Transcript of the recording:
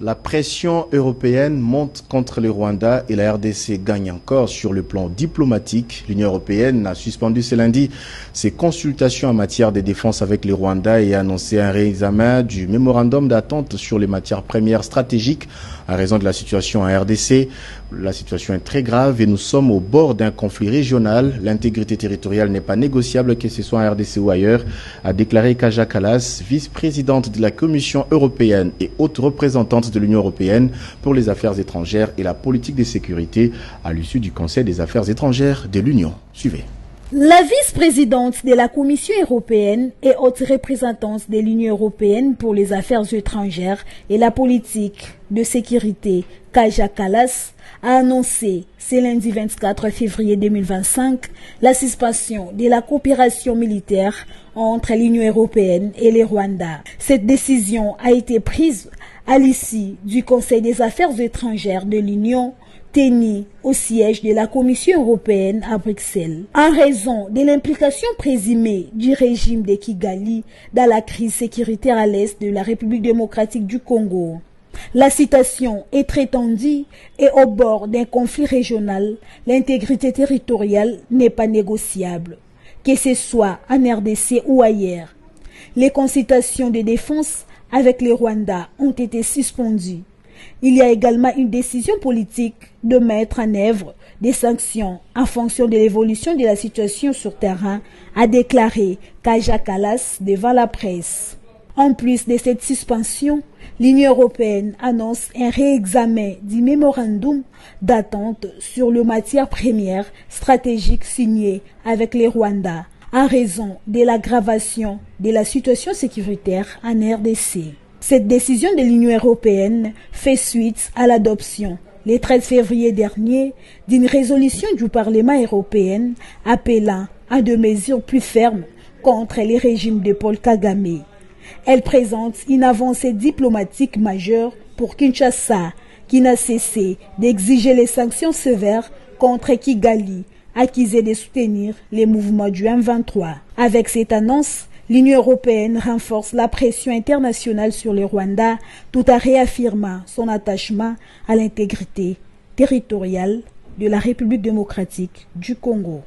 La pression européenne monte contre le Rwanda et la RDC gagne encore sur le plan diplomatique. L'Union européenne a suspendu ce lundi ses consultations en matière de défense avec le Rwanda et a annoncé un réexamen du mémorandum d'attente sur les matières premières stratégiques à raison de la situation en RDC. La situation est très grave et nous sommes au bord d'un conflit régional. L'intégrité territoriale n'est pas négociable, que ce soit en RDC ou ailleurs, a déclaré Kaja Kallas, vice-présidente de la Commission européenne et haute représentante de l'Union européenne pour les affaires étrangères et la politique de sécurité à l'issue du Conseil des affaires étrangères de l'Union. Suivez. La vice-présidente de la Commission européenne et haute représentante de l'Union européenne pour les affaires étrangères et la politique de sécurité, Kaja Kallas, a annoncé ce lundi 24 février 2025 la suspension de la coopération militaire entre l'Union européenne et le Rwanda. Cette décision a été prise à l'issue du Conseil des affaires étrangères de l'Union tenu au siège de la Commission européenne à Bruxelles, en raison de l'implication présumée du régime de Kigali dans la crise sécuritaire à l'est de la République démocratique du Congo. La situation est très tendue et au bord d'un conflit régional, l'intégrité territoriale n'est pas négociable, que ce soit en RDC ou ailleurs. Les consultations de défense avec le Rwanda ont été suspendues. Il y a également une décision politique de mettre en œuvre des sanctions en fonction de l'évolution de la situation sur terrain, a déclaré Kaja Kallas devant la presse. En plus de cette suspension, l'Union européenne annonce un réexamen du mémorandum d'attente sur les matières premières stratégiques signé avec le Rwanda en raison de l'aggravation de la situation sécuritaire en RDC. Cette décision de l'Union européenne fait suite à l'adoption, le 13 février dernier, d'une résolution du Parlement européen appelant à des mesures plus fermes contre le régime de Paul Kagame. Elle présente une avancée diplomatique majeure pour Kinshasa, qui n'a cessé d'exiger les sanctions sévères contre Kigali, accusé de soutenir les mouvements du M23. Avec cette annonce, l'Union européenne renforce la pression internationale sur le Rwanda tout en réaffirmant son attachement à l'intégrité territoriale de la République démocratique du Congo.